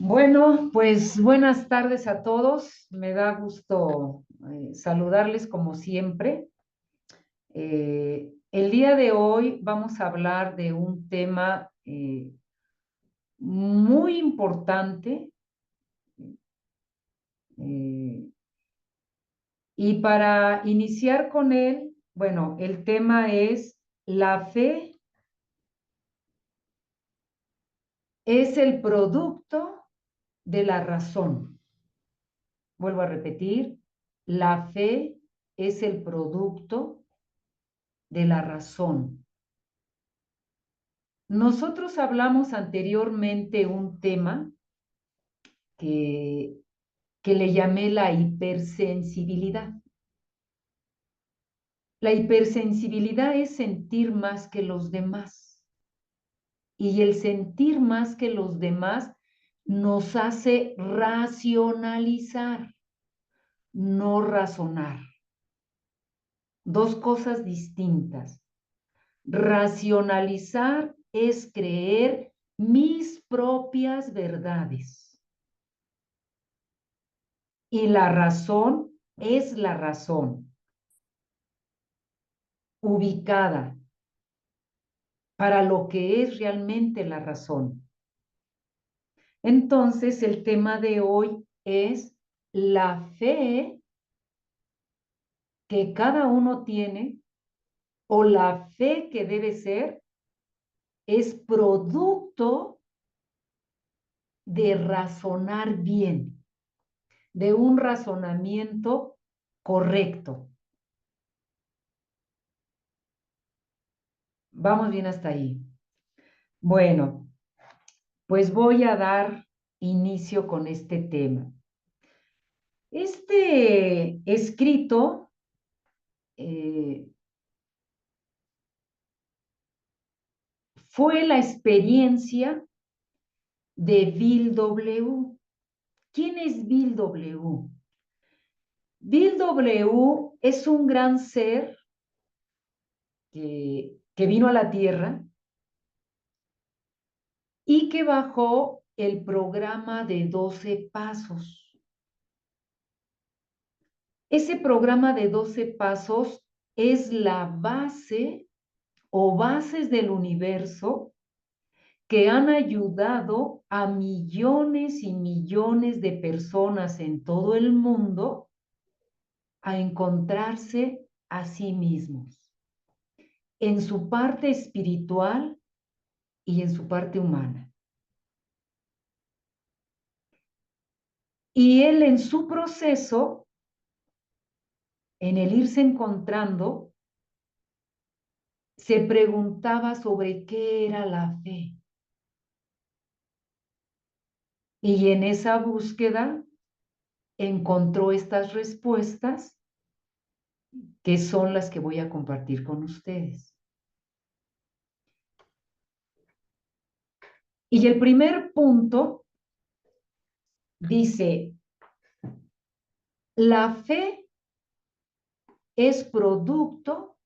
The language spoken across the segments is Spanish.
Bueno, pues buenas tardes a todos. Me da gusto saludarles como siempre. El día de hoy vamos a hablar de un tema muy importante eh, y para iniciar con él, bueno, el tema es la fe es el producto de la razón. Vuelvo a repetir, la fe es el producto de la razón. Nosotros hablamos anteriormente un tema que, que le llamé la hipersensibilidad. La hipersensibilidad es sentir más que los demás. Y el sentir más que los demás nos hace racionalizar, no razonar. Dos cosas distintas. Racionalizar es creer mis propias verdades. Y la razón es la razón, ubicada para lo que es realmente la razón. Entonces, el tema de hoy es la fe que cada uno tiene o la fe que debe ser es producto de razonar bien, de un razonamiento correcto. Vamos bien hasta ahí. Bueno, pues voy a dar inicio con este tema. Este escrito eh, fue la experiencia de Bill W. ¿Quién es Bill W? Bill W es un gran ser que vino a la Tierra y que bajó el programa de 12 pasos. Ese programa de 12 pasos es la base o bases del universo que han ayudado a millones y millones de personas en todo el mundo a encontrarse a sí mismos, en su parte espiritual y en su parte humana. Y él en su proceso, en el irse encontrando, se preguntaba sobre qué era la fe. Y en esa búsqueda encontró estas respuestas que son las que voy a compartir con ustedes. Y el primer punto dice, la fe es producto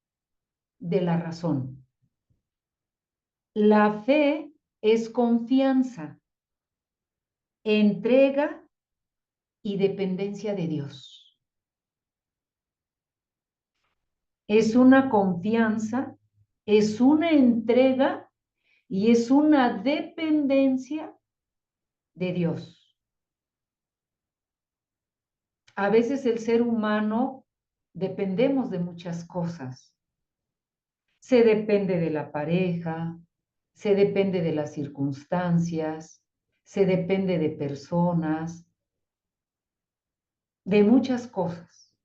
de la razón. La fe es confianza, entrega y dependencia de Dios. Es una confianza, es una entrega y es una dependencia de Dios. A veces el ser humano dependemos de muchas cosas. Se depende de la pareja, se depende de las circunstancias, se depende de personas, de muchas cosas.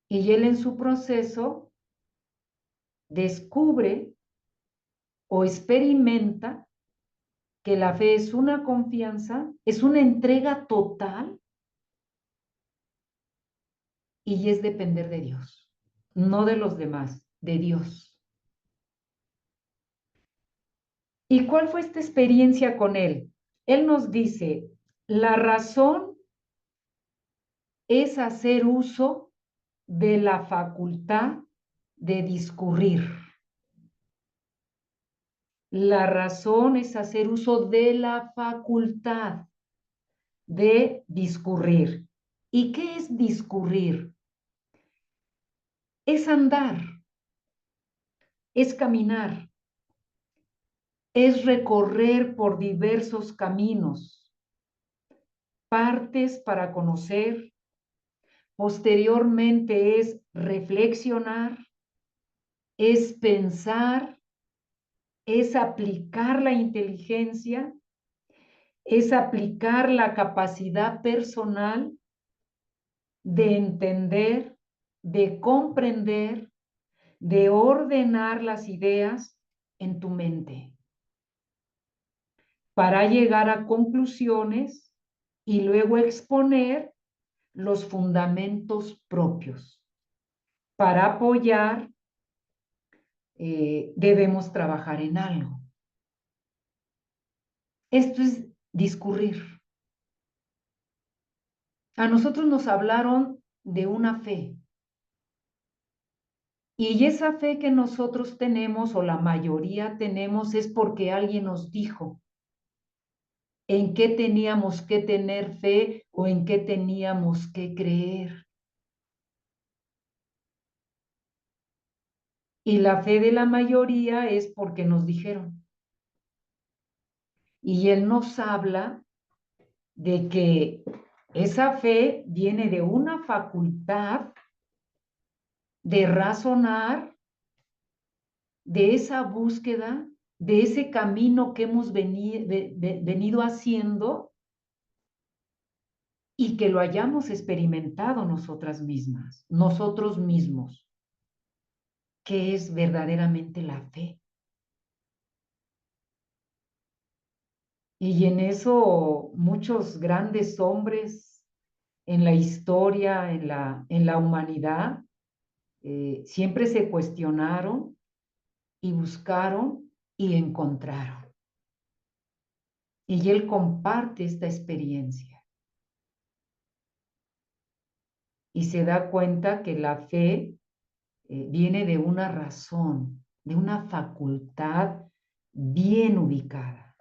Y él en su proceso descubre o experimenta que la fe es una confianza, es una entrega total y es depender de Dios, no de los demás, de Dios. ¿Y cuál fue esta experiencia con él? Él nos dice, la razón es hacer uso de la facultad de discurrir. La razón es hacer uso de la facultad de discurrir. ¿Y qué es discurrir? Es andar, es caminar, es recorrer por diversos caminos, partes para conocer, posteriormente es reflexionar, es pensar, es aplicar la inteligencia, es aplicar la capacidad personal de entender, de comprender, de ordenar las ideas en tu mente para llegar a conclusiones y luego exponer los fundamentos propios. Para apoyar, debemos trabajar en algo. Esto es discurrir. A nosotros nos hablaron de una fe. Y esa fe que nosotros tenemos, o la mayoría tenemos, es porque alguien nos dijo en qué teníamos que tener fe o en qué teníamos que creer. Y la fe de la mayoría es porque nos dijeron. Y él nos habla de que esa fe viene de una facultad de razonar, de esa búsqueda, de ese camino que hemos venido haciendo y que lo hayamos experimentado nosotras mismas, nosotros mismos, que es verdaderamente la fe. Y en eso muchos grandes hombres en la historia, en la humanidad, siempre se cuestionaron y buscaron y encontraron. Y él comparte esta experiencia y se da cuenta que la fe viene de una razón, de una facultad bien ubicada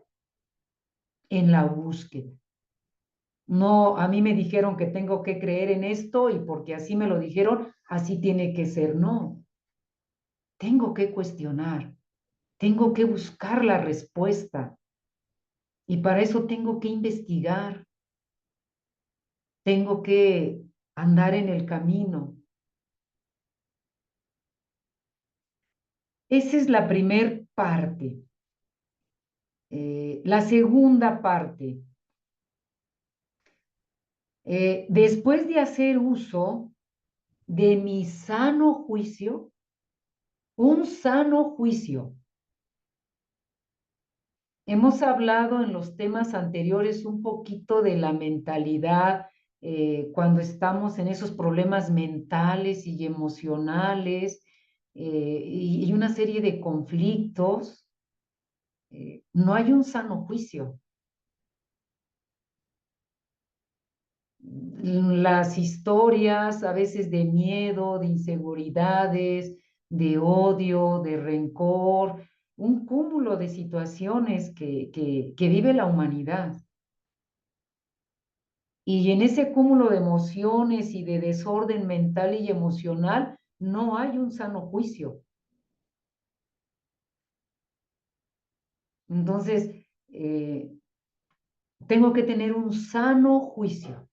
en la búsqueda. No, a mí me dijeron que tengo que creer en esto y porque así me lo dijeron, así tiene que ser. No, tengo que cuestionar, tengo que buscar la respuesta y para eso tengo que investigar, tengo que andar en el camino. Esa es la primer parte. La segunda parte, después de hacer uso de mi sano juicio, un sano juicio. Hemos hablado en los temas anteriores un poquito de la mentalidad, cuando estamos en esos problemas mentales y emocionales, y una serie de conflictos. No hay un sano juicio. Las historias a veces de miedo, de inseguridades, de odio, de rencor, un cúmulo de situaciones que vive la humanidad. Y en ese cúmulo de emociones y de desorden mental y emocional, no hay un sano juicio. Entonces, tengo que tener un sano juicio,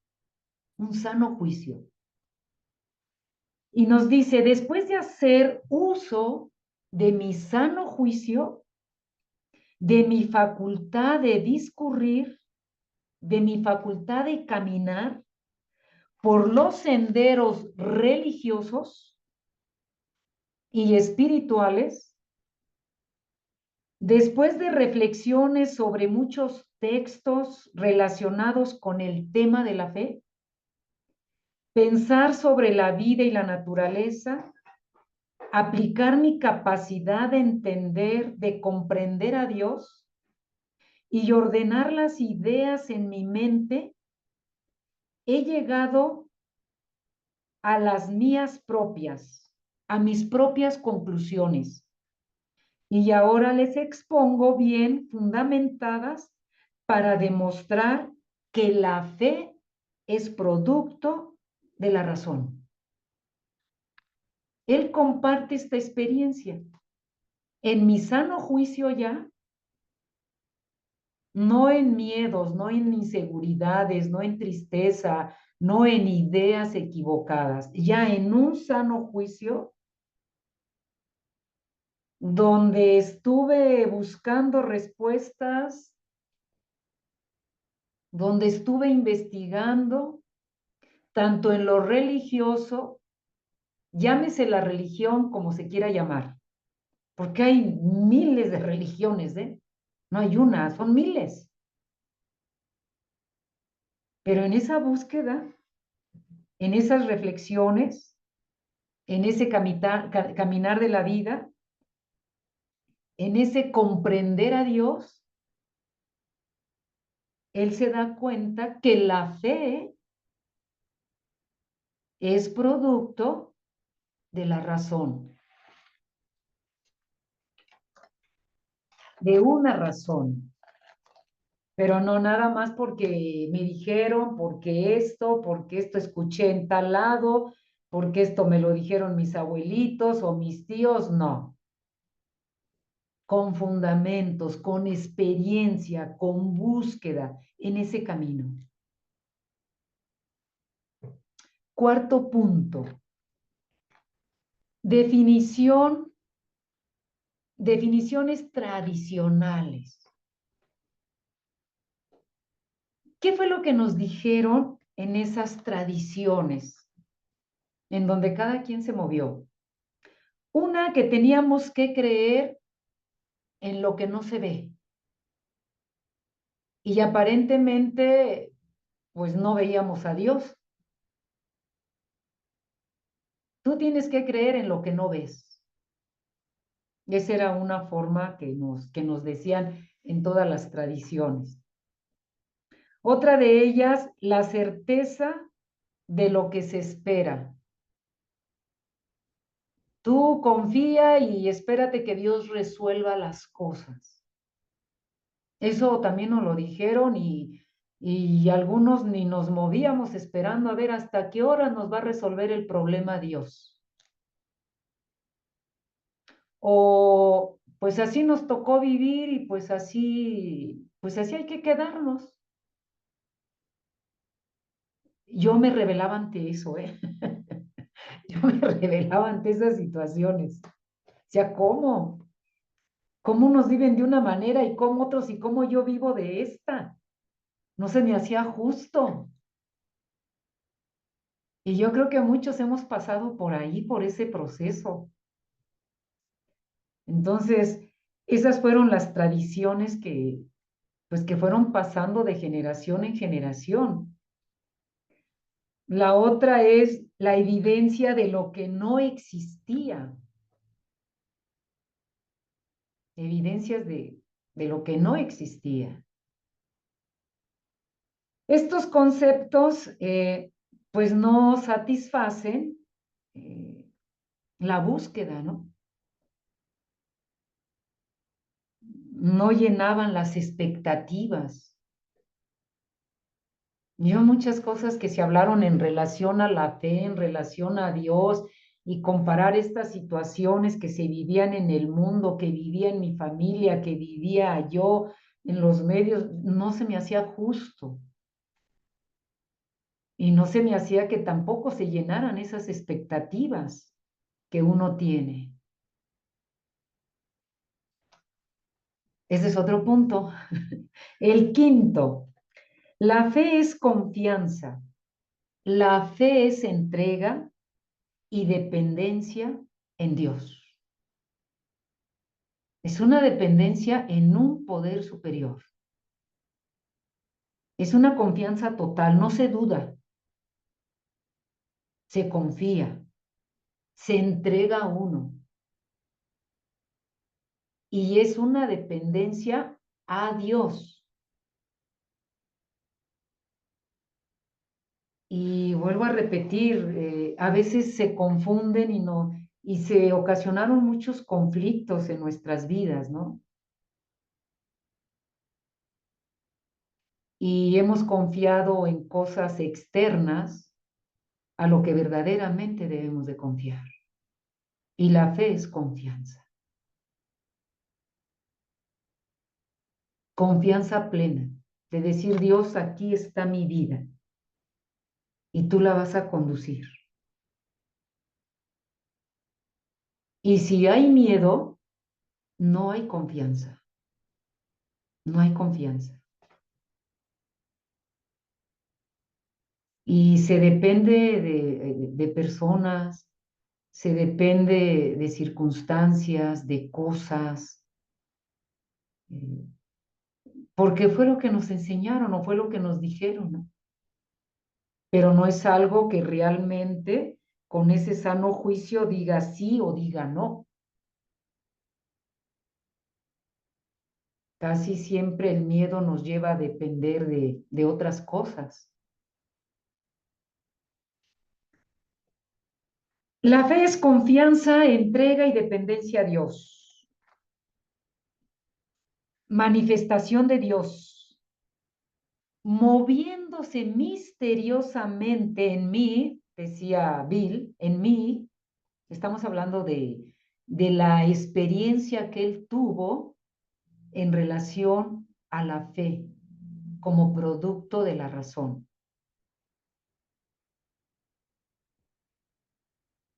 un sano juicio. Y nos dice, después de hacer uso de mi sano juicio, de mi facultad de discurrir, de mi facultad de caminar por los senderos religiosos y espirituales, después de reflexiones sobre muchos textos relacionados con el tema de la fe, pensar sobre la vida y la naturaleza, aplicar mi capacidad de entender, de comprender a Dios y ordenar las ideas en mi mente, he llegado a las mías propias, a mis propias conclusiones. y ahora les expongo bien fundamentadas para demostrar que la fe es producto de la razón. Él comparte esta experiencia. En mi sano juicio ya, no en miedos, no en inseguridades, no en tristeza, no en ideas equivocadas, ya en un sano juicio donde estuve buscando respuestas, donde estuve investigando, tanto en lo religioso, llámese la religión como se quiera llamar, porque hay miles de religiones, ¿eh? No hay una, son miles. Pero en esa búsqueda, en esas reflexiones, en ese caminar de la vida, en ese comprender a Dios, él se da cuenta que la fe es producto de la razón, de una razón, pero no nada más porque me dijeron, porque esto escuché en tal lado, porque esto me lo dijeron mis abuelitos o mis tíos, no. Con fundamentos, con experiencia, con búsqueda en ese camino. Cuarto punto, definiciones tradicionales. ¿Qué fue lo que nos dijeron en esas tradiciones en donde cada quien se movió? Una, que teníamos que creer en lo que no se ve. Y aparentemente, pues no veíamos a Dios. Tú tienes que creer en lo que no ves. Esa era una forma que nos decían en todas las tradiciones. Otra de ellas, la certeza de lo que se espera. Tú confía y espérate que Dios resuelva las cosas. Eso también nos lo dijeron y algunos ni nos movíamos esperando a ver hasta qué hora nos va a resolver el problema Dios. O pues así nos tocó vivir y pues así hay que quedarnos. Yo me rebelaba ante eso, ¿eh? Yo me rebelaba ante esas situaciones. O sea, ¿cómo? ¿Cómo unos viven de una manera y cómo otros y cómo yo vivo de esta? No se me hacía justo. Y yo creo que muchos hemos pasado por ahí, por ese proceso. Entonces, esas fueron las tradiciones pues, que fueron pasando de generación en generación. La otra es la evidencia de lo que no existía. Evidencias de lo que no existía. Estos conceptos, pues, no satisfacen eh, la búsqueda, ¿no? No llenaban las expectativas. Yo muchas cosas que se hablaron en relación a la fe, en relación a Dios, y comparar estas situaciones que se vivían en el mundo, que vivía en mi familia, que vivía yo en los medios, no se me hacía justo. Y no se me hacía que tampoco se llenaran esas expectativas que uno tiene. Ese es otro punto. El quinto, la fe es confianza, la fe es entrega y dependencia en Dios. Es una dependencia en un poder superior. Es una confianza total, no se duda, se confía, se entrega a uno. Y es una dependencia a Dios. Y vuelvo a repetir, a veces se confunden y se ocasionaron muchos conflictos en nuestras vidas, ¿no? Y hemos confiado en cosas externas a lo que verdaderamente debemos de confiar. Y la fe es confianza. Confianza plena de decir, Dios, aquí está mi vida y tú la vas a conducir. Y si hay miedo, no hay confianza. No hay confianza. Y se depende de personas, se depende de circunstancias, de cosas, eh, porque fue lo que nos enseñaron o fue lo que nos dijeron, ¿no? Pero no es algo que realmente con ese sano juicio diga sí o diga no. Casi siempre el miedo nos lleva a depender de otras cosas. La fe es confianza, entrega y dependencia a Dios. Manifestación de Dios, moviéndose misteriosamente en mí, decía Bill, en mí, estamos hablando de la experiencia que él tuvo en relación a la fe como producto de la razón.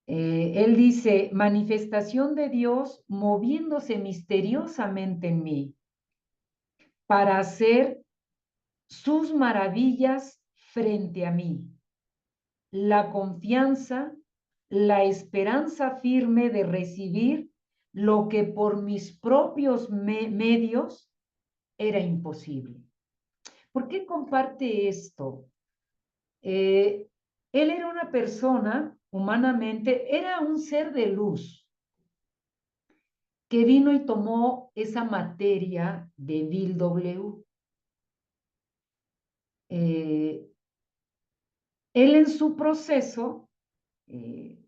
Él dice, manifestación de Dios moviéndose misteriosamente en mí para hacer sus maravillas frente a mí. La confianza, la esperanza firme de recibir lo que por mis propios medios era imposible. ¿Por qué comparte esto? Eh, Él era una persona, humanamente, era un ser de luz que vino y tomó esa materia de Bill W. Eh, Él en su proceso eh,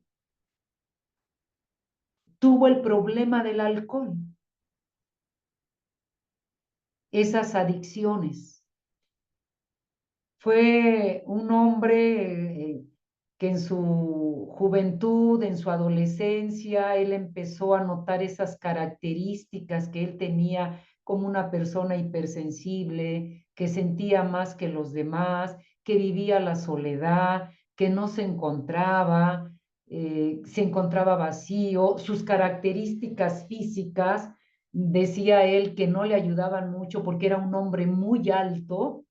tuvo el problema del alcohol, esas adicciones. Fue un hombre que en su juventud, en su adolescencia, él empezó a notar esas características que él tenía como una persona hipersensible, que sentía más que los demás, que vivía la soledad, que no se encontraba vacío, sus características físicas, decía él que no le ayudaban mucho porque era un hombre muy alto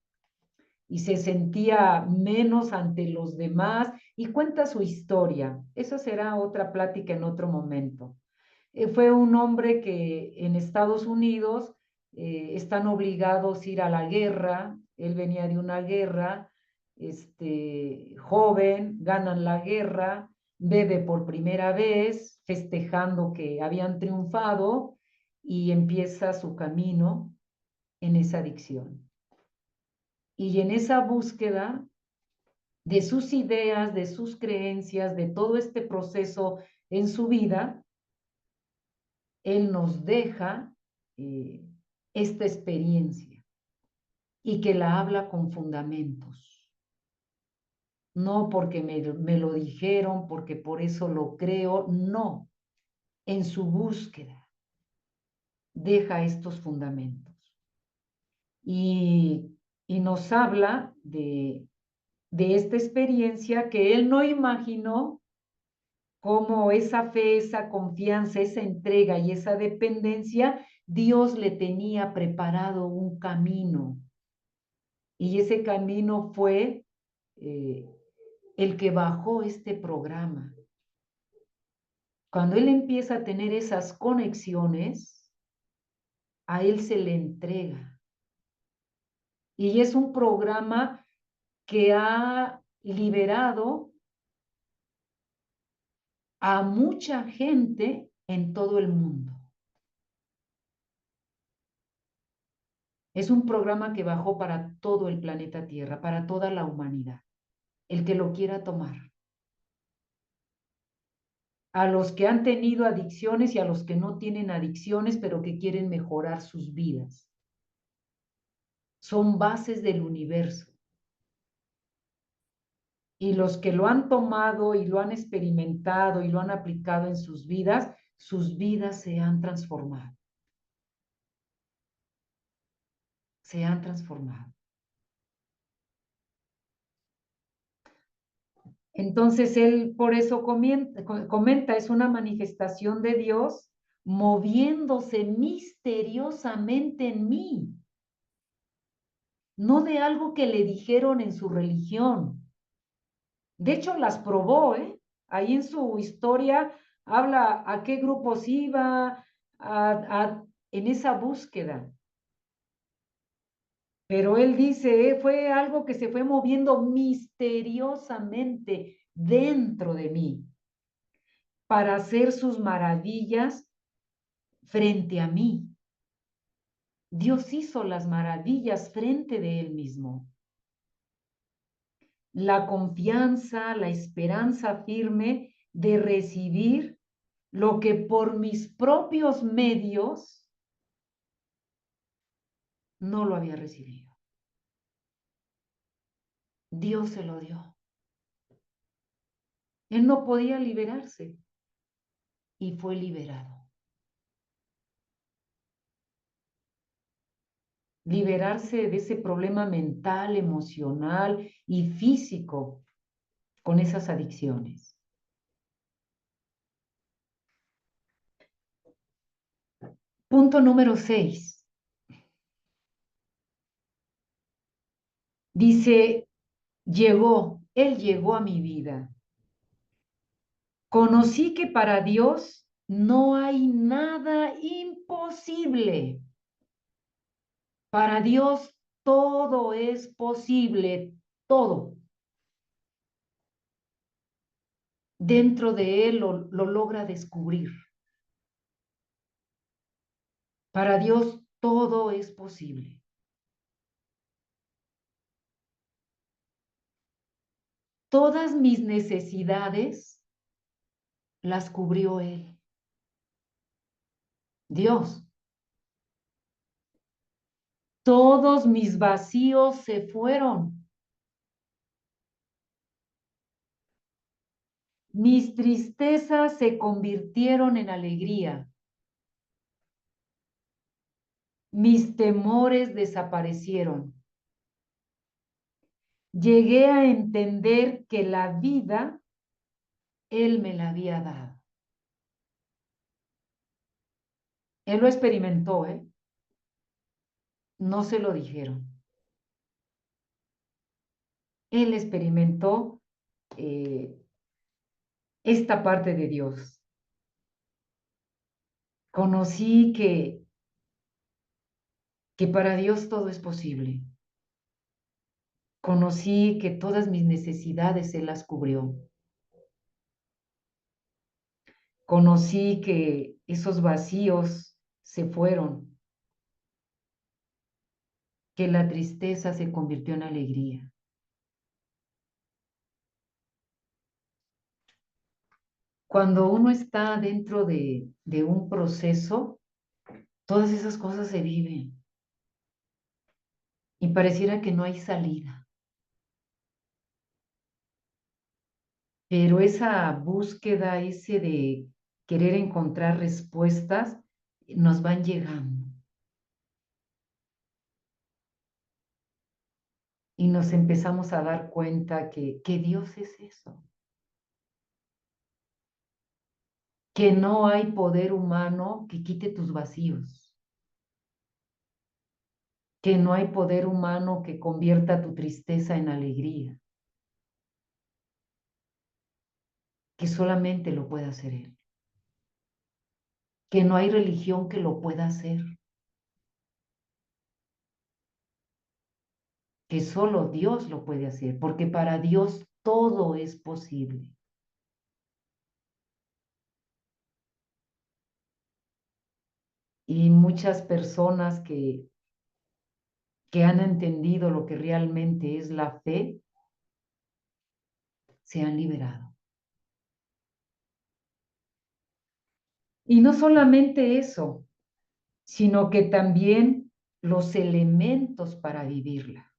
y se sentía menos ante los demás y cuenta su historia. Eso será otra plática en otro momento. Fue un hombre que en Estados Unidos están obligados a ir a la guerra. Él venía de una guerra, joven, ganan la guerra, bebe por primera vez, festejando que habían triunfado y empieza su camino en esa adicción. Y en esa búsqueda de sus ideas, de sus creencias, de todo este proceso en su vida, él nos deja eh, esta experiencia y que la habla con fundamentos. No porque me lo dijeron, porque por eso lo creo, no. En su búsqueda deja estos fundamentos. Y, y nos habla de esta experiencia que él no imaginó cómo esa fe, esa confianza, esa entrega y esa dependencia, Dios le tenía preparado un camino. Y ese camino fue eh, el que bajó este programa. Cuando él empieza a tener esas conexiones, a él se le entrega. Y es un programa que ha liberado a mucha gente en todo el mundo. Es un programa que bajó para todo el planeta Tierra, para toda la humanidad, el que lo quiera tomar. a los que han tenido adicciones y a los que no tienen adicciones, pero que quieren mejorar sus vidas. Son bases del universo. Y los que lo han tomado y lo han experimentado y lo han aplicado en sus vidas se han transformado. Se han transformado. Entonces él por eso comenta, es una manifestación de Dios moviéndose misteriosamente en mí, no de algo que le dijeron en su religión. De hecho, las probó, ¿eh? Ahí en su historia habla a qué grupos iba, en esa búsqueda. Pero él dice, fue algo que se fue moviendo misteriosamente dentro de mí para hacer sus maravillas frente a mí. Dios hizo las maravillas frente de él mismo. La confianza, la esperanza firme de recibir lo que por mis propios medios no lo había recibido. Dios se lo dio. Él no podía liberarse y fue liberado. Liberarse de ese problema mental, emocional y físico con esas adicciones. Punto número 6. Dice, Él llegó a mi vida. Conocí que para Dios no hay nada imposible. Para Dios todo es posible, todo. Dentro de Él lo logra descubrir. Para Dios todo es posible. Todas mis necesidades las cubrió Él. Dios. Todos mis vacíos se fueron. Mis tristezas se convirtieron en alegría. Mis temores desaparecieron. Llegué a entender que la vida Él me la había dado. Él lo experimentó, ¿eh? No se lo dijeron. Él experimentó esta parte de Dios. Conocí que para Dios todo es posible. Conocí que todas mis necesidades Él las cubrió. Conocí que esos vacíos se fueron, que la tristeza se convirtió en alegría. Cuando uno está dentro de un proceso, todas esas cosas se viven y pareciera que no hay salida. Pero esa búsqueda, ese de querer encontrar respuestas, nos van llegando. Y nos empezamos a dar cuenta que Dios es eso. Que no hay poder humano que quite tus vacíos. Que no hay poder humano que convierta tu tristeza en alegría. Que solamente lo puede hacer Él. Que no hay religión que lo pueda hacer. Que solo Dios lo puede hacer, porque para Dios todo es posible. Y muchas personas que han entendido lo que realmente es la fe, se han liberado. Y no solamente eso, sino que también los elementos para vivirla.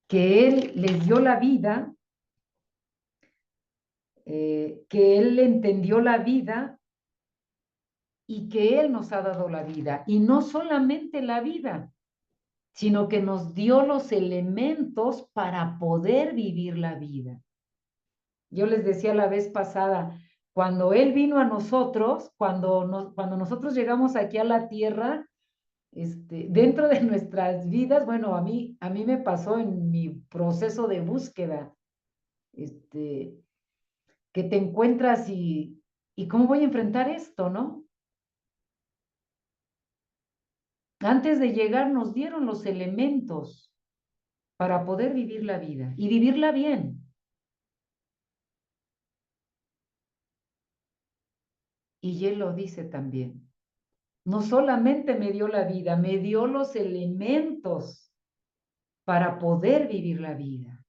Que Él les dio la vida, que Él entendió la vida y que Él nos ha dado la vida. Y no solamente la vida, sino que nos dio los elementos para poder vivir la vida. Yo les decía la vez pasada, cuando Él vino a nosotros, cuando nosotros llegamos aquí a la tierra, dentro de nuestras vidas, bueno, a mí me pasó en mi proceso de búsqueda, este, que te encuentras y cómo voy a enfrentar esto, ¿no? Antes de llegar nos dieron los elementos para poder vivir la vida y vivirla bien. Y Él lo dice también. No solamente me dio la vida, me dio los elementos para poder vivir la vida.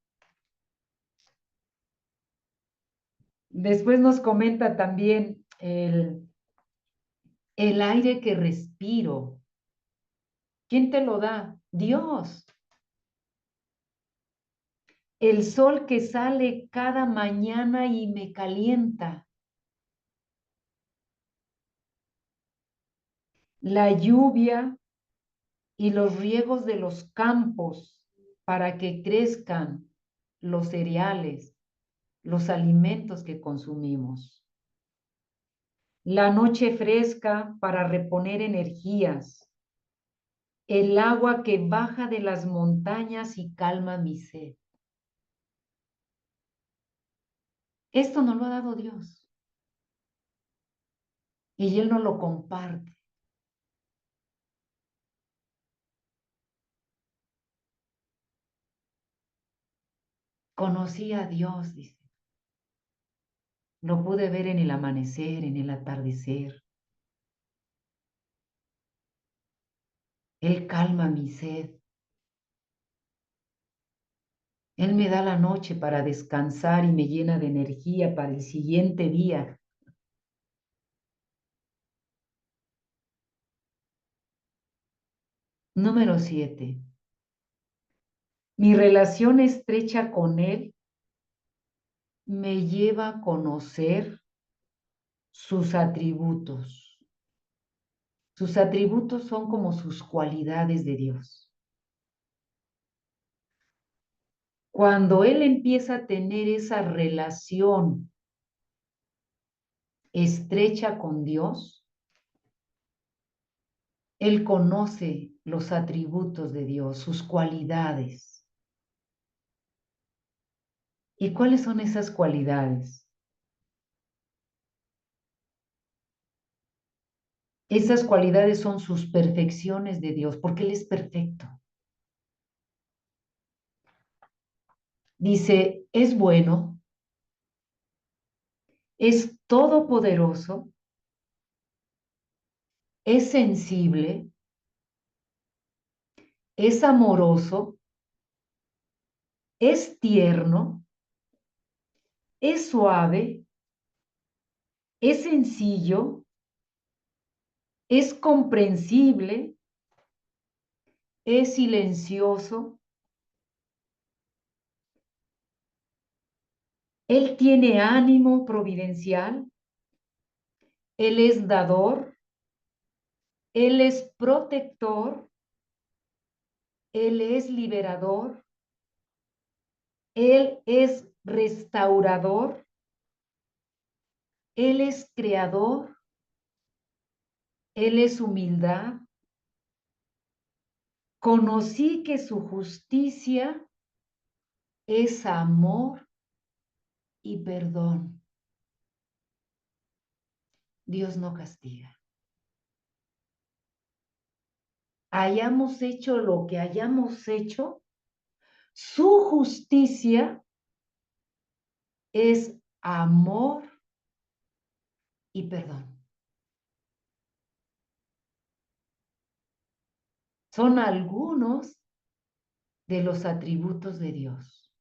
Después nos comenta también el aire que respiro. ¿Quién te lo da? Dios. El sol que sale cada mañana y me calienta. La lluvia y los riegos de los campos para que crezcan los cereales, los alimentos que consumimos. La noche fresca para reponer energías. El agua que baja de las montañas y calma mi sed. Esto nos lo ha dado Dios y Él nos lo comparte. Conocí a Dios, dice. Lo pude ver en el amanecer, en el atardecer. Él calma mi sed. Él me da la noche para descansar y me llena de energía para el siguiente día. Número 7. Mi relación estrecha con Él me lleva a conocer sus atributos. Sus atributos son como sus cualidades de Dios. Cuando Él empieza a tener esa relación estrecha con Dios, Él conoce los atributos de Dios, sus cualidades. ¿Y cuáles son esas cualidades? Esas cualidades son sus perfecciones de Dios, porque Él es perfecto. Dice, es bueno, es todopoderoso, es sensible, es amoroso, es tierno, es suave, es sencillo, es comprensible, es silencioso. Él tiene ánimo providencial, Él es dador, Él es protector, Él es liberador, Él es restaurador, Él es creador, Él es humildad. Conocí que su justicia es amor y perdón. Dios no castiga. Hayamos hecho lo que hayamos hecho, su justicia es amor y perdón. Son algunos de los atributos de Dios.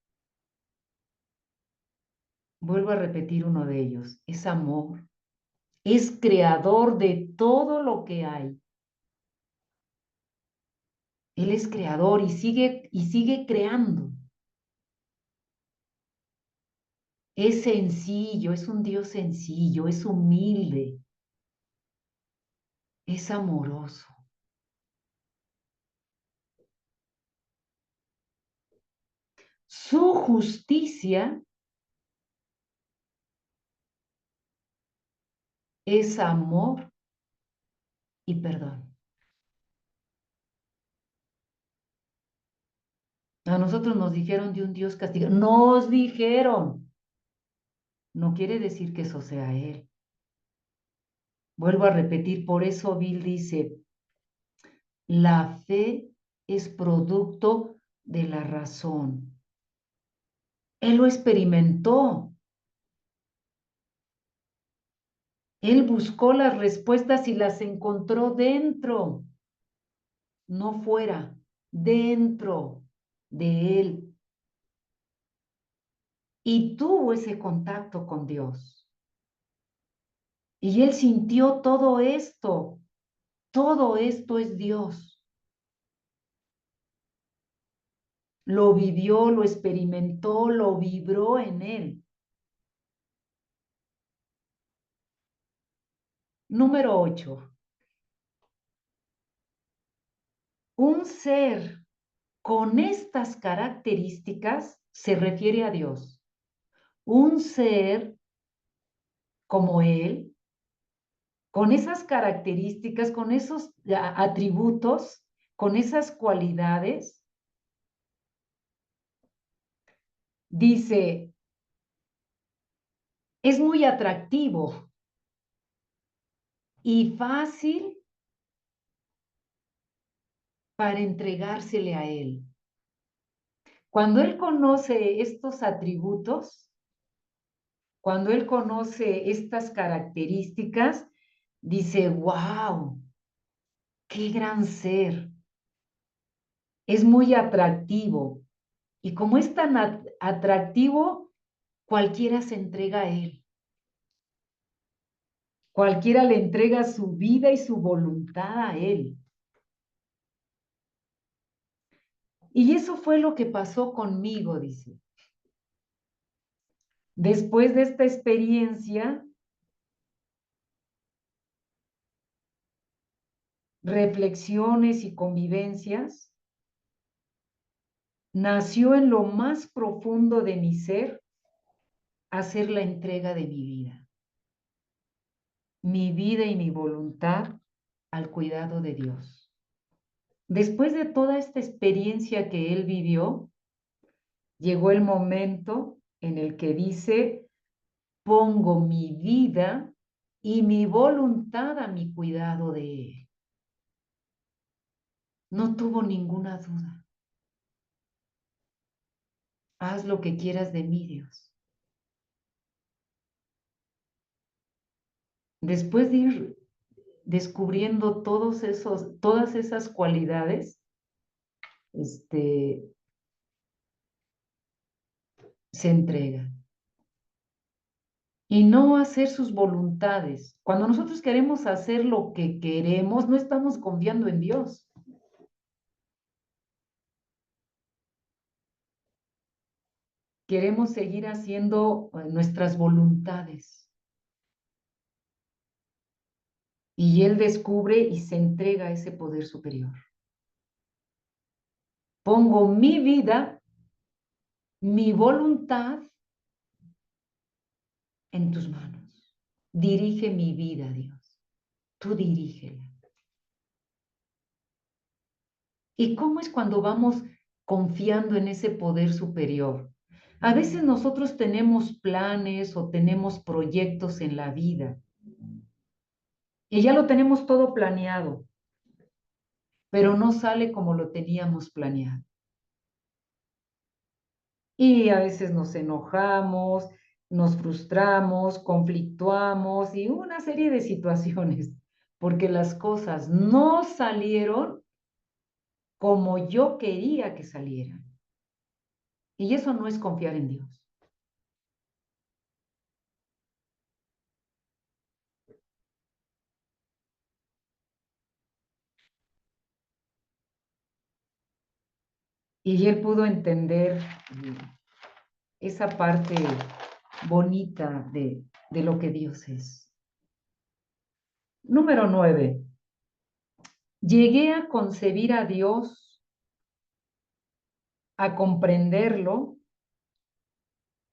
Vuelvo a repetir uno de ellos, es amor Es creador de todo lo que hay. Él es creador y sigue creando. Es sencillo, es un Dios sencillo, es humilde, es amoroso. Su justicia es amor y perdón. A nosotros nos dijeron de un Dios castigado. Nos dijeron. No quiere decir que eso sea Él. Vuelvo a repetir, por eso Bill dice, la fe es producto de la razón. Él lo experimentó. Él buscó las respuestas y las encontró dentro, no fuera, dentro de él. Y tuvo ese contacto con Dios. Y él sintió todo esto. Todo esto es Dios. Lo vivió, lo experimentó, lo vibró en él. Número 8. Un ser con estas características se refiere a Dios. Un ser como Él, con esas características, con esos atributos, con esas cualidades, dice, es muy atractivo y fácil para entregársele a Él. Cuando Él conoce estos atributos, cuando Él conoce estas características, dice, wow, qué gran ser. Es muy atractivo. Y como es tan atractivo, cualquiera se entrega a Él. Cualquiera le entrega su vida y su voluntad a Él. Y eso fue lo que pasó conmigo, dice. Después de esta experiencia, reflexiones y convivencias, nació en lo más profundo de mi ser hacer la entrega de mi vida y mi voluntad al cuidado de Dios. Después de toda esta experiencia que él vivió, llegó el momento en el que dice, pongo mi vida y mi voluntad a mi cuidado de él. No tuvo ninguna duda. Haz lo que quieras de mí, Dios. Después de ir descubriendo todas esas cualidades, se entrega. Y no hacer sus voluntades. Cuando nosotros queremos hacer lo que queremos, no estamos confiando en Dios. Queremos seguir haciendo nuestras voluntades. Y Él descubre y se entrega a ese poder superior. Pongo mi vida, mi voluntad en tus manos. Dirige mi vida, Dios. Tú dirígela. ¿Y cómo es cuando vamos confiando en ese poder superior? A veces nosotros tenemos planes o tenemos proyectos en la vida y ya lo tenemos todo planeado, pero no sale como lo teníamos planeado. Y a veces nos enojamos, nos frustramos, conflictuamos y una serie de situaciones, porque las cosas no salieron como yo quería que salieran. Y eso no es confiar en Dios. Y él pudo entender esa parte bonita de lo que Dios es. Número 9. Llegué a concebir a Dios, a comprenderlo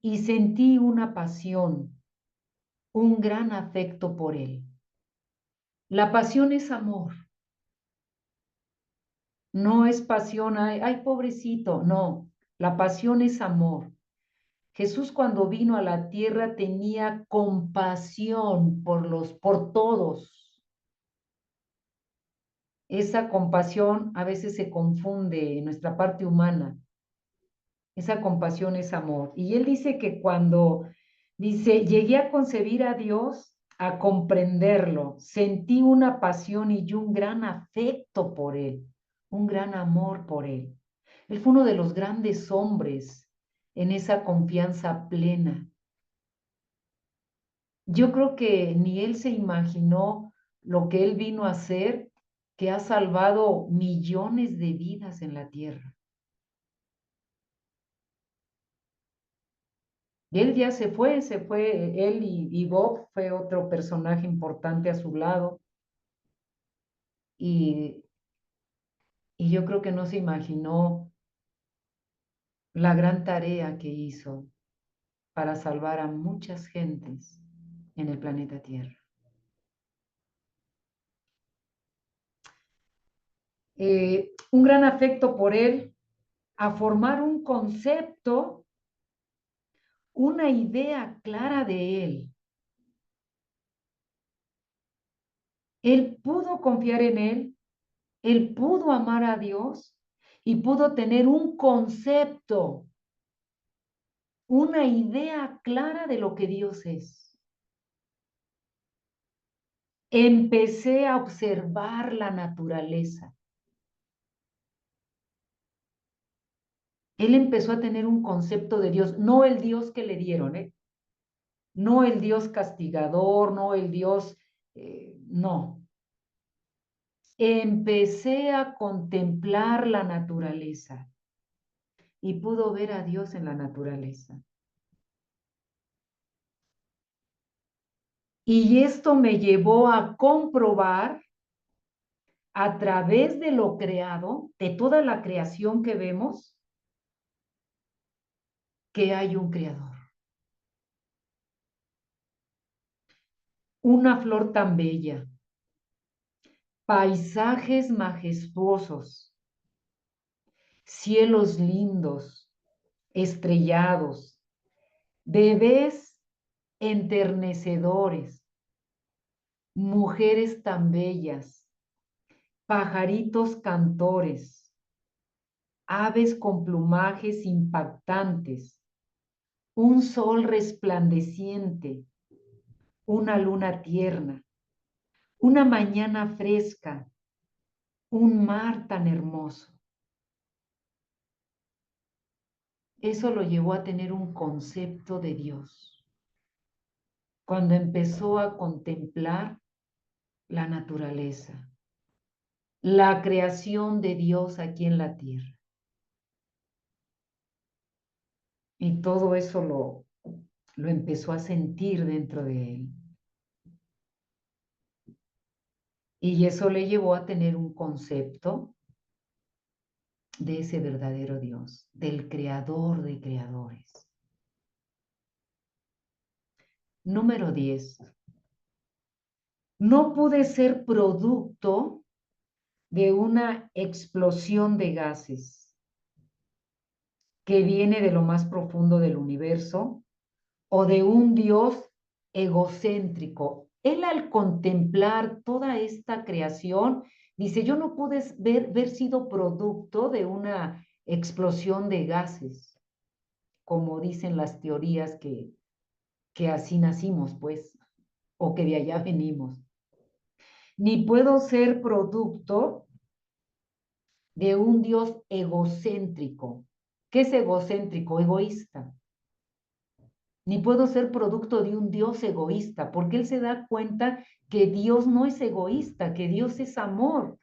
y sentí una pasión, un gran afecto por Él. La pasión es amor, no es pasión, ay, pobrecito, no, la pasión es amor. Jesús cuando vino a la tierra tenía compasión por todos. Esa compasión a veces se confunde en nuestra parte humana. Esa compasión es amor. Y él dice que cuando dice, llegué a concebir a Dios, a comprenderlo, sentí una pasión y un gran afecto por él, un gran amor por él. Él fue uno de los grandes hombres en esa confianza plena. Yo creo que ni él se imaginó lo que él vino a hacer, que ha salvado millones de vidas en la tierra. Y él ya se fue, él y Bob fue otro personaje importante a su lado. Y, y yo creo que no se imaginó la gran tarea que hizo para salvar a muchas gentes en el planeta Tierra. Un gran afecto por él, a formar un concepto, una idea clara de él. Él pudo confiar en él pudo amar a Dios y pudo tener un concepto, una idea clara de lo que Dios es. Empecé a observar la naturaleza. Él empezó a tener un concepto de Dios, no el Dios que le dieron, ¿eh? No el Dios castigador, no el Dios, no. Empecé a contemplar la naturaleza y pudo ver a Dios en la naturaleza. Y esto me llevó a comprobar a través de lo creado, de toda la creación que vemos, que hay un creador. Una flor tan bella, paisajes majestuosos, cielos lindos, estrellados, bebés enternecedores, mujeres tan bellas, pajaritos cantores, aves con plumajes impactantes, un sol resplandeciente, una luna tierna, una mañana fresca, un mar tan hermoso. Eso lo llevó a tener un concepto de Dios. Cuando empezó a contemplar la naturaleza, la creación de Dios aquí en la tierra. Y todo eso lo empezó a sentir dentro de él. Y eso le llevó a tener un concepto de ese verdadero Dios, del creador de creadores. Número 10. No pude ser producto de una explosión de gases que viene de lo más profundo del universo o de un Dios egocéntrico. Él al contemplar toda esta creación, dice, yo no pude ver sido producto de una explosión de gases, como dicen las teorías que así nacimos, pues, o que de allá venimos. Ni puedo ser producto de un Dios egocéntrico. ¿Qué es egocéntrico? Egoísta. Ni puedo ser producto de un Dios egoísta, porque él se da cuenta que Dios no es egoísta, que Dios es amor.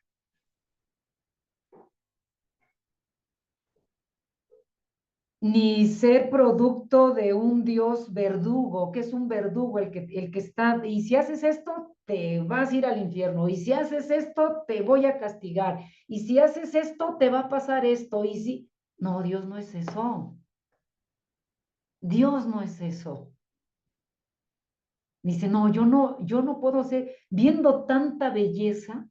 ni ser producto de un Dios verdugo, que es un verdugo el que está, y si haces esto, te vas a ir al infierno, y si haces esto, te voy a castigar, y si haces esto, te va a pasar esto, y si... No, Dios no es eso. Dios no es eso. Dice, no, yo no puedo ser, viendo tanta belleza,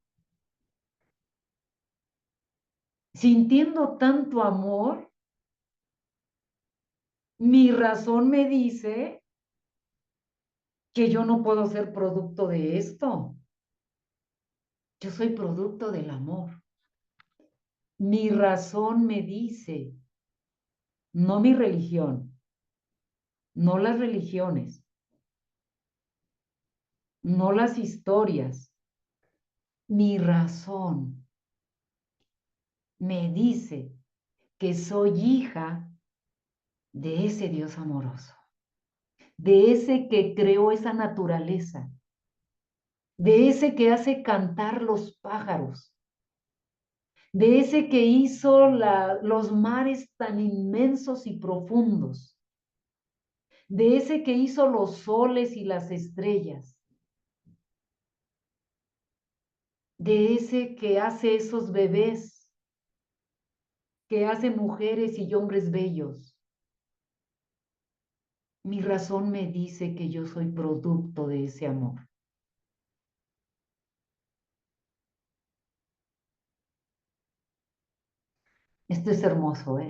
sintiendo tanto amor, mi razón me dice que yo no puedo ser producto de esto. Yo soy producto del amor. Mi razón me dice, no mi religión, no las religiones, no las historias. Mi razón me dice que soy hija de ese Dios amoroso, de ese que creó esa naturaleza, de ese que hace cantar los pájaros, de ese que hizo los mares tan inmensos y profundos, de ese que hizo los soles y las estrellas, de ese que hace esos bebés, que hace mujeres y hombres bellos. Mi razón me dice que yo soy producto de ese amor. Esto es hermoso, ¿eh?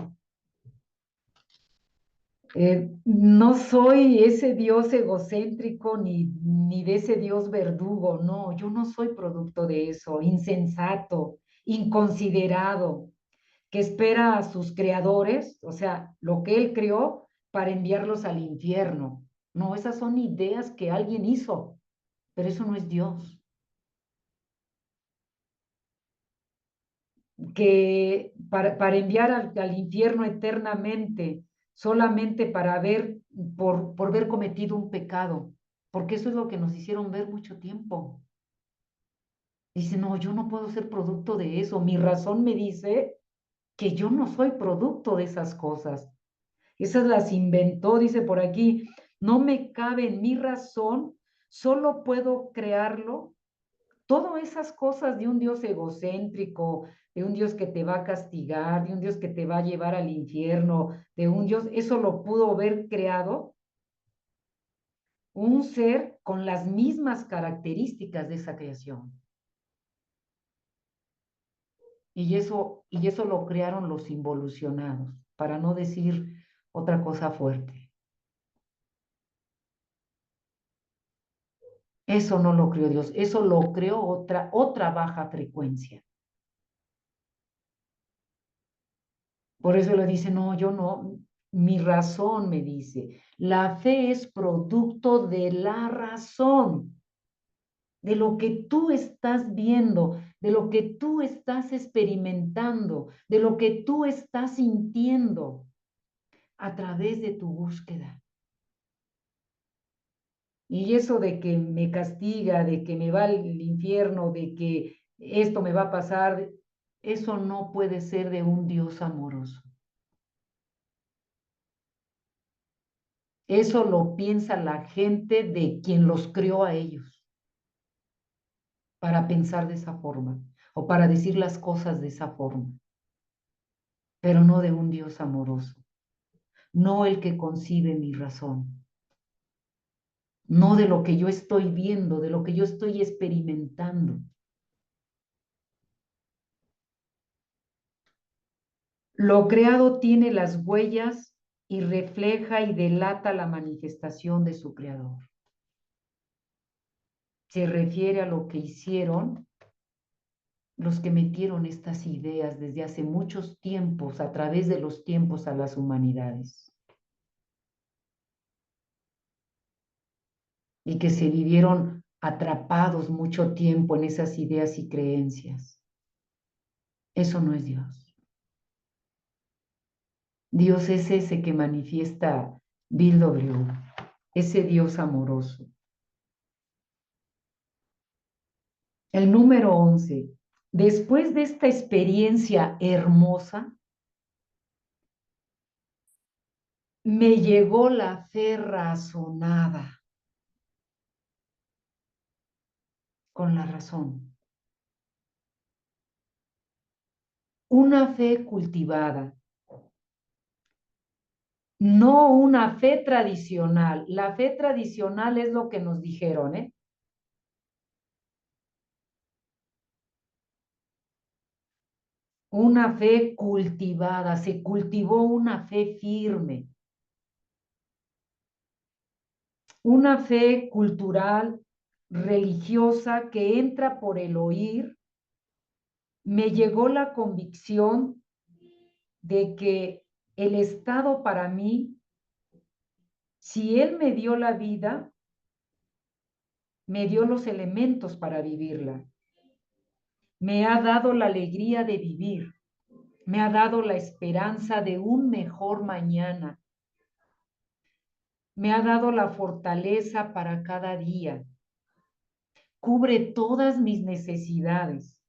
No soy ese Dios egocéntrico ni de ese Dios verdugo, no, yo no soy producto de eso, insensato, inconsiderado, que espera a sus creadores, o sea, lo que él creó para enviarlos al infierno. No, esas son ideas que alguien hizo, pero eso no es Dios. Que para enviar al infierno eternamente, solamente para por ver cometido un pecado, porque eso es lo que nos hicieron ver mucho tiempo. Dice, no, yo no puedo ser producto de eso. Mi razón me dice que yo no soy producto de esas cosas. Esas las inventó, dice por aquí, no me cabe en mi razón, solo puedo crearlo. Todas esas cosas de un Dios egocéntrico, de un Dios que te va a castigar, de un Dios que te va a llevar al infierno, de un Dios, eso lo pudo haber creado un ser con las mismas características de esa creación. Y eso lo crearon los involucionados, para no decir otra cosa fuerte. Eso no lo creó Dios, eso lo creó otra baja frecuencia. Por eso le dice, no, yo no, mi razón me dice, la fe es producto de la razón, de lo que tú estás viendo, de lo que tú estás experimentando, de lo que tú estás sintiendo a través de tu búsqueda. Y eso de que me castiga, de que me va al infierno, de que esto me va a pasar, eso no puede ser de un Dios amoroso. Eso lo piensa la gente de quien los creó a ellos para pensar de esa forma o para decir las cosas de esa forma, pero no de un Dios amoroso, no el que concibe mi razón, no de lo que yo estoy viendo, de lo que yo estoy experimentando. Lo creado tiene las huellas y refleja y delata la manifestación de su creador. Se refiere a lo que hicieron los que metieron estas ideas desde hace muchos tiempos, a través de los tiempos, a las humanidades, y que se vivieron atrapados mucho tiempo en esas ideas y creencias. Eso no es Dios. Dios es ese que manifiesta Bill W., ese Dios amoroso. El número 11. Después de esta experiencia hermosa, Me llegó la fe razonada con la razón. Una fe cultivada, no una fe tradicional. La fe tradicional es lo que nos dijeron, ¿eh? Una fe cultivada, se cultivó una fe firme, una fe cultural, religiosa que entra por el oír. Me llegó la convicción de que el Estado para mí, si Él me dio la vida, me dio los elementos para vivirla. Me ha dado la alegría de vivir. Me ha dado la esperanza de un mejor mañana. Me ha dado la fortaleza para cada día. Cubre todas mis necesidades.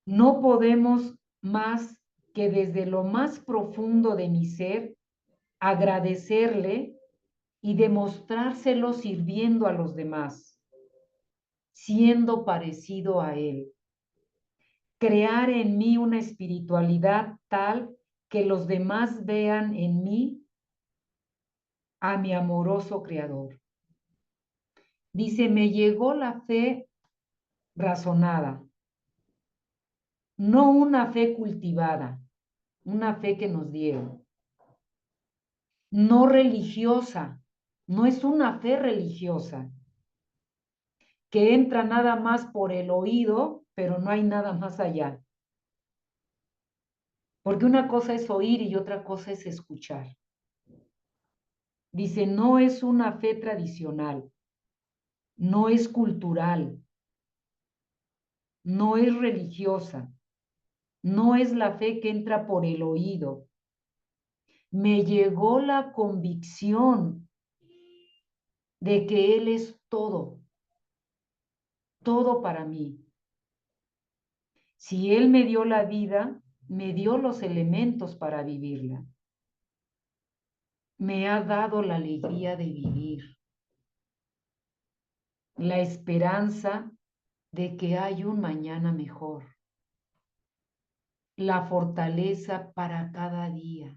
No podemos más que desde lo más profundo de mi ser agradecerle y demostrárselo sirviendo a los demás, siendo parecido a Él. Crear en mí una espiritualidad tal que los demás vean en mí a mi amoroso Creador. Dice, me llegó la fe razonada, no una fe cultivada, una fe que nos dieron, no religiosa, no es una fe religiosa, que entra nada más por el oído, pero no hay nada más allá. Porque una cosa es oír y otra cosa es escuchar. Dice, no es una fe tradicional, no es cultural, no es religiosa, no es la fe que entra por el oído. Me llegó la convicción de que Él es todo, todo para mí. Si Él me dio la vida, me dio los elementos para vivirla. Me ha dado la alegría de vivir, la esperanza de que hay un mañana mejor, la fortaleza para cada día.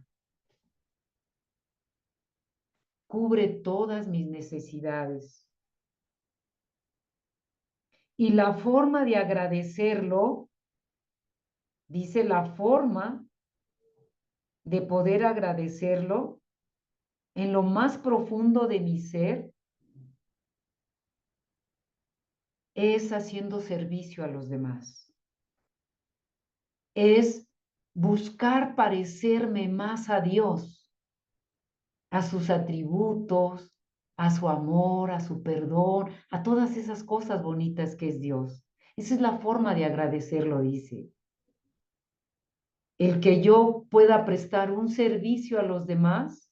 Cubre todas mis necesidades. Y la forma de agradecerlo, dice la forma de poder agradecerlo en lo más profundo de mi ser, es haciendo servicio a los demás. Es buscar parecerme más a Dios, a sus atributos, a su amor, a su perdón, a todas esas cosas bonitas que es Dios. Esa es la forma de agradecerlo, dice. El que yo pueda prestar un servicio a los demás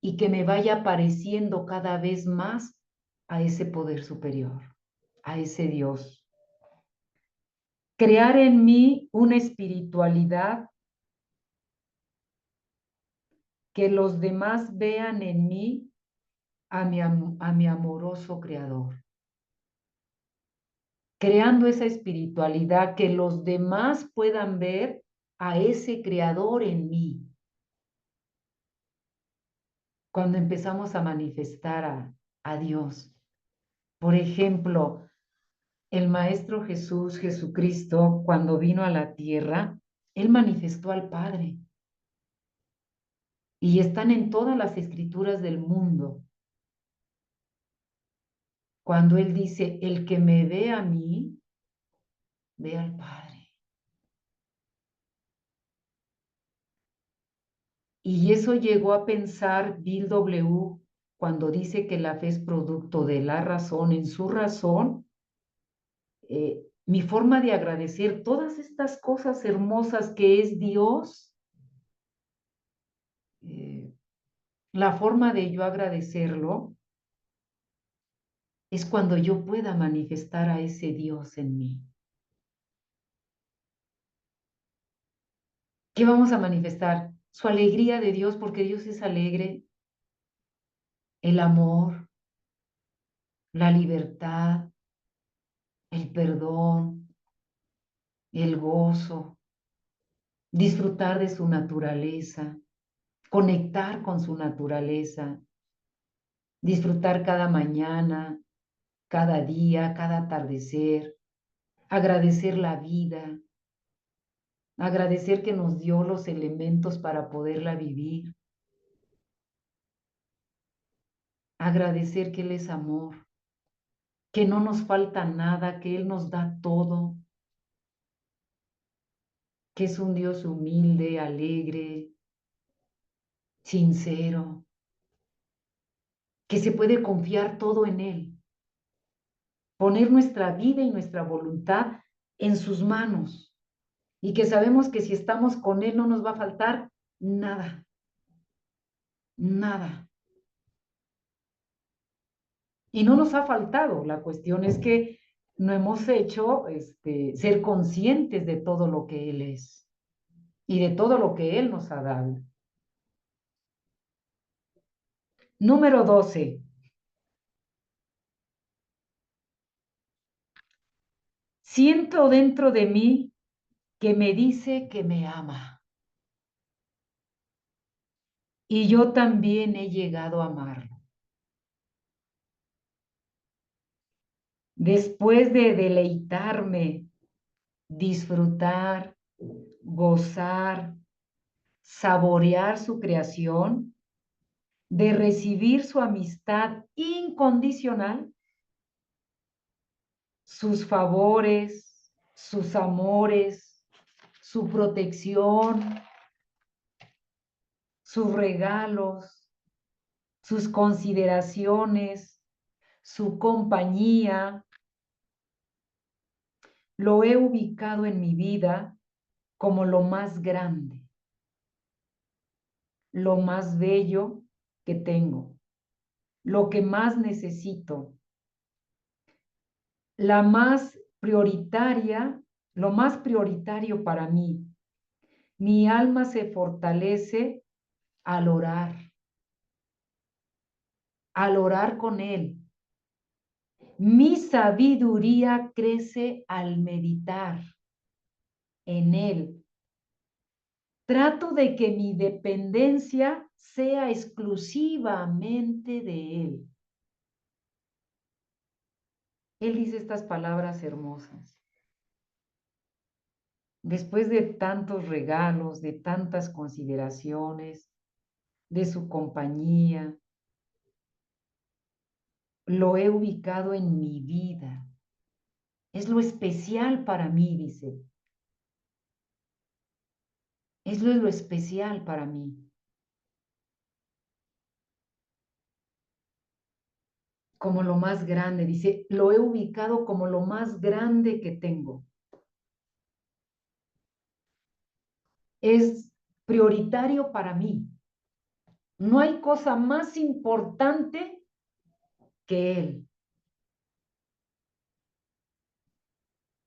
y que me vaya pareciendo cada vez más a ese poder superior, a ese Dios. Crear en mí una espiritualidad que los demás vean en mí a mi amoroso Creador. Creando esa espiritualidad que los demás puedan ver a ese Creador en mí. Cuando empezamos a manifestar a Dios. Por ejemplo, el Maestro Jesús, Jesucristo, cuando vino a la tierra, Él manifestó al Padre. Y están en todas las escrituras del mundo. Cuando Él dice, el que me ve a mí, ve al Padre. Y eso llegó a pensar Bill W. cuando dice que la fe es producto de la razón. En su razón, mi forma de agradecer todas estas cosas hermosas que es Dios, la forma de yo agradecerlo es cuando yo pueda manifestar a ese Dios en mí. ¿Qué vamos a manifestar? su alegría de Dios, porque Dios es alegre, el amor, la libertad, el perdón, el gozo, disfrutar de su naturaleza, conectar con su naturaleza, disfrutar cada mañana, cada día, cada atardecer, agradecer la vida, agradecer que nos dio los elementos para poderla vivir, agradecer que Él es amor, que no nos falta nada, que Él nos da todo, que es un Dios humilde, alegre, sincero, que se puede confiar todo en Él, poner nuestra vida y nuestra voluntad en sus manos y que sabemos que si estamos con Él no nos va a faltar nada, nada. Y no nos ha faltado, la cuestión es que no hemos hecho ser conscientes de todo lo que Él es y de todo lo que Él nos ha dado. Número 12. Siento dentro de mí que me dice que me ama. Y yo también he llegado a amarlo. Después de deleitarme, disfrutar, gozar, saborear su creación, de recibir su amistad incondicional, sus favores, sus amores, su protección, sus regalos, sus consideraciones, su compañía. Lo he ubicado en mi vida como lo más grande, lo más bello que tengo, lo que más necesito, la más prioritaria, lo más prioritario para mí. Mi alma se fortalece al orar con Él. Mi sabiduría crece al meditar en Él. Trato de que mi dependencia sea exclusivamente de Él. Él dice estas palabras hermosas. Después de tantos regalos, de tantas consideraciones, de su compañía, lo he ubicado en mi vida. Es lo especial para mí, dice. Es lo especial para mí. Como lo más grande, dice, lo he ubicado como lo más grande que tengo. Es prioritario para mí. No hay cosa más importante que Él.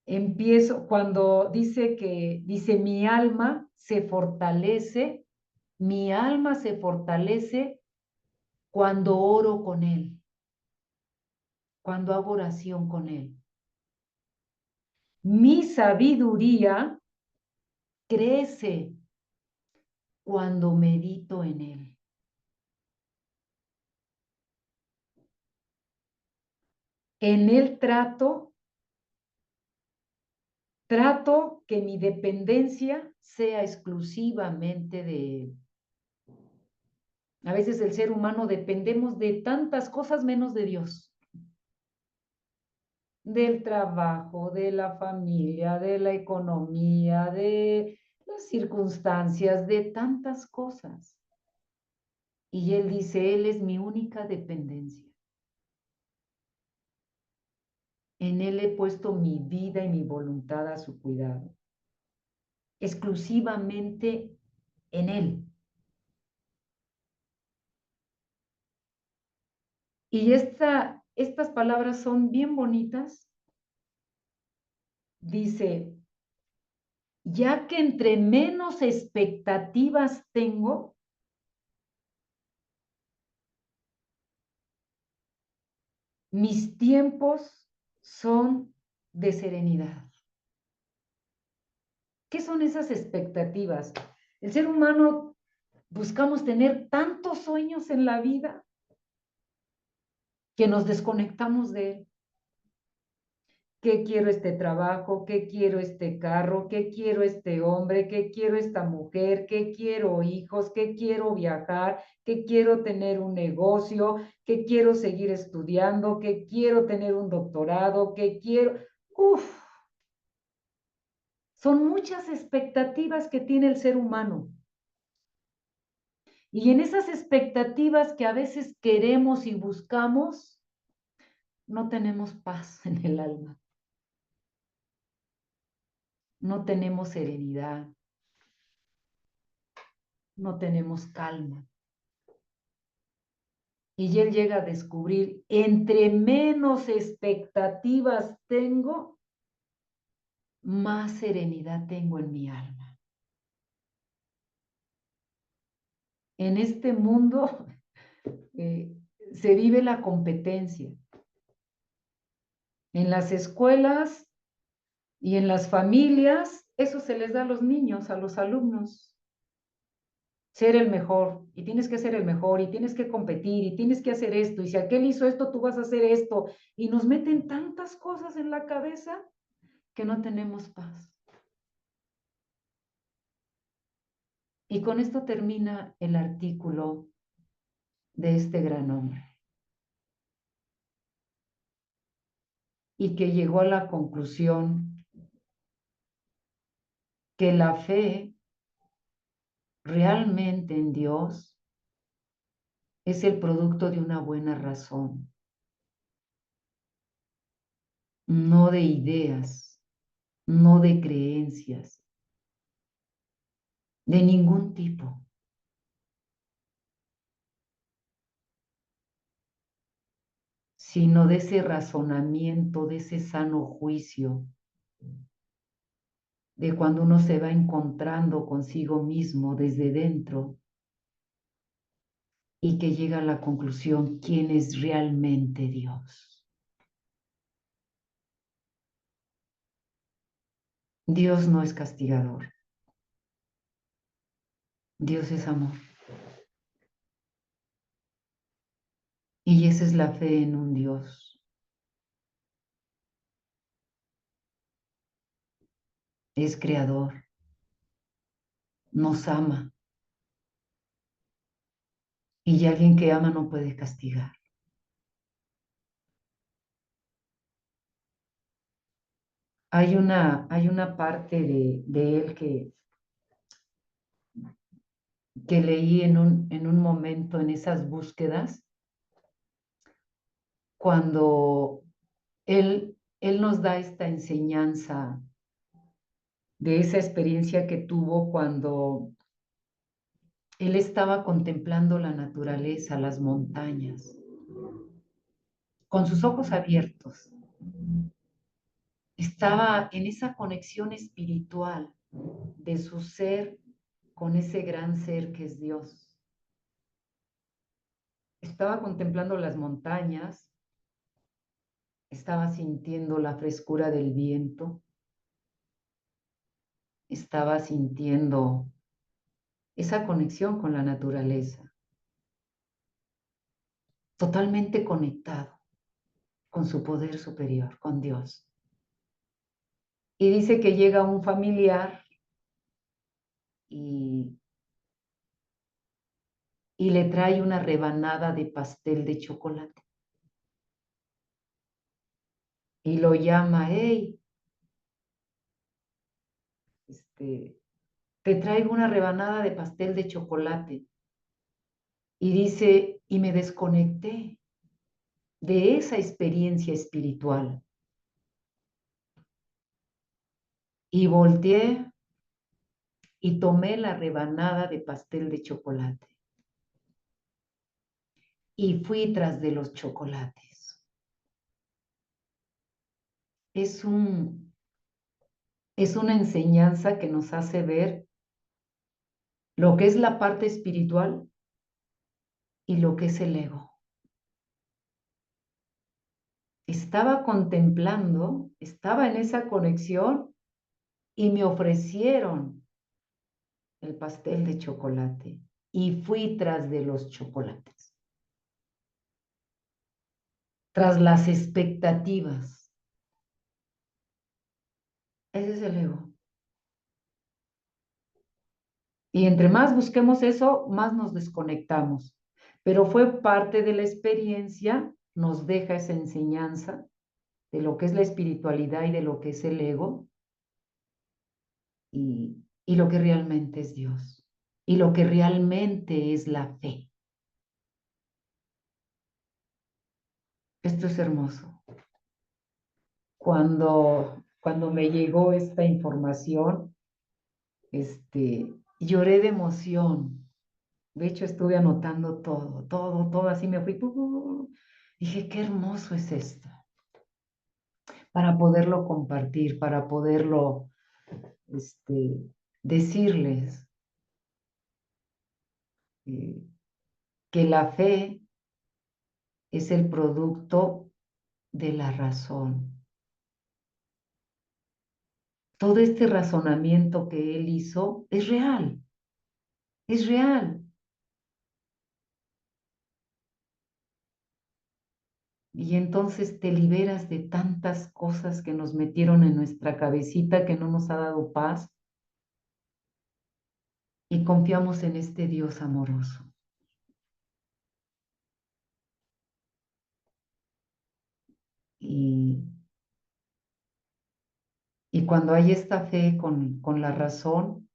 Empiezo cuando dice mi alma se fortalece cuando oro con Él, cuando hago oración con Él. Mi sabiduría crece cuando medito en Él. En Él trato que mi dependencia sea exclusivamente de Él. A veces el ser humano dependemos de tantas cosas menos de Dios. Del trabajo, de la familia, de la economía, de las circunstancias, de tantas cosas. Y Él dice, Él es mi única dependencia. En Él he puesto mi vida y mi voluntad a su cuidado. Exclusivamente en Él. Y estas palabras son bien bonitas. Dice, ya que entre menos expectativas tengo, mis tiempos son de serenidad. ¿Qué son esas expectativas? El ser humano buscamos tener tantos sueños en la vida que nos desconectamos de él. ¿Qué quiero este trabajo? ¿Qué quiero este carro? ¿Qué quiero este hombre? ¿Qué quiero esta mujer? ¿Qué quiero hijos? ¿Qué quiero viajar? ¿Qué quiero tener un negocio? ¿Qué quiero seguir estudiando? ¿Qué quiero tener un doctorado? ¿Qué quiero? Uf, son muchas expectativas que tiene el ser humano. Y en esas expectativas que a veces queremos y buscamos, no tenemos paz en el alma, no tenemos serenidad, no tenemos calma. Y él llega a descubrir, entre menos expectativas tengo, más serenidad tengo en mi alma. En este mundo se vive la competencia. En las escuelas y en las familias, eso se les da a los niños, a los alumnos. Ser el mejor, y tienes que ser el mejor, y tienes que competir, y tienes que hacer esto, y si aquel hizo esto, tú vas a hacer esto. Y nos meten tantas cosas en la cabeza que no tenemos paz. Y con esto termina el artículo de este gran hombre. Y que llegó a la conclusión que la fe realmente en Dios es el producto de una buena razón, no de ideas, no de creencias, de ningún tipo, sino de ese razonamiento, de ese sano juicio, de cuando uno se va encontrando consigo mismo desde dentro y que llega a la conclusión quién es realmente Dios. Dios no es castigador, Dios es amor. Y esa es la fe en un Dios. Es creador, nos ama. Y alguien que ama no puede castigar. Hay una parte de él que leí en un momento en esas búsquedas, cuando él nos da esta enseñanza de esa experiencia que tuvo cuando él estaba contemplando la naturaleza, las montañas, con sus ojos abiertos. Estaba en esa conexión espiritual de su ser con ese gran ser que es Dios. Estaba contemplando las montañas, estaba sintiendo la frescura del viento, estaba sintiendo esa conexión con la naturaleza, totalmente conectado con su poder superior, con Dios. Y dice que llega un familiar y le trae una rebanada de pastel de chocolate. Y lo llama, hey, te traigo una rebanada de pastel de chocolate. Y dice, y me desconecté de esa experiencia espiritual. Y volteé y tomé la rebanada de pastel de chocolate. Y fui tras de los chocolates. Es un es una enseñanza que nos hace ver lo que es la parte espiritual y lo que es el ego. Estaba contemplando, estaba en esa conexión y me ofrecieron el pastel de chocolate y fui tras de los chocolates, tras las expectativas. Ese es el ego. Y entre más busquemos eso, más nos desconectamos. Pero fue parte de la experiencia, nos deja esa enseñanza de lo que es la espiritualidad y de lo que es el ego y lo que realmente es Dios y lo que realmente es la fe. Esto es hermoso. Cuando me llegó esta información, lloré de emoción. De hecho, estuve anotando todo, así me fui. Dije, qué hermoso es esto, para poderlo compartir, para poderlo decirles eh, que la fe es el producto de la razón. Todo este razonamiento que él hizo es real, es real. Y entonces te liberas de tantas cosas que nos metieron en nuestra cabecita que no nos ha dado paz y confiamos en este Dios amoroso. Y, y cuando hay esta fe con la razón,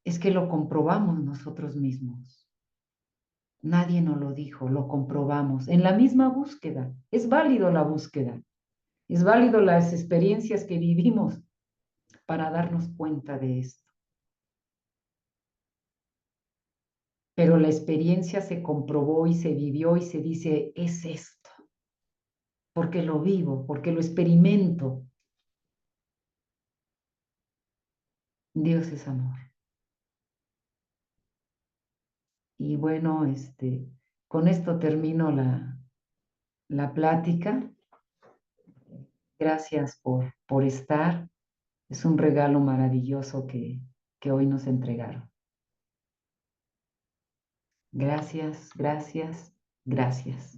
es que lo comprobamos nosotros mismos. Nadie nos lo dijo, lo comprobamos en la misma búsqueda. Es válido la búsqueda, es válido las experiencias que vivimos para darnos cuenta de esto. Pero la experiencia se comprobó y se vivió y se dice, es esto, porque lo vivo, porque lo experimento. Dios es amor. Y bueno, con esto termino la plática. Gracias por estar. Es un regalo maravilloso que hoy nos entregaron. Gracias, gracias, gracias.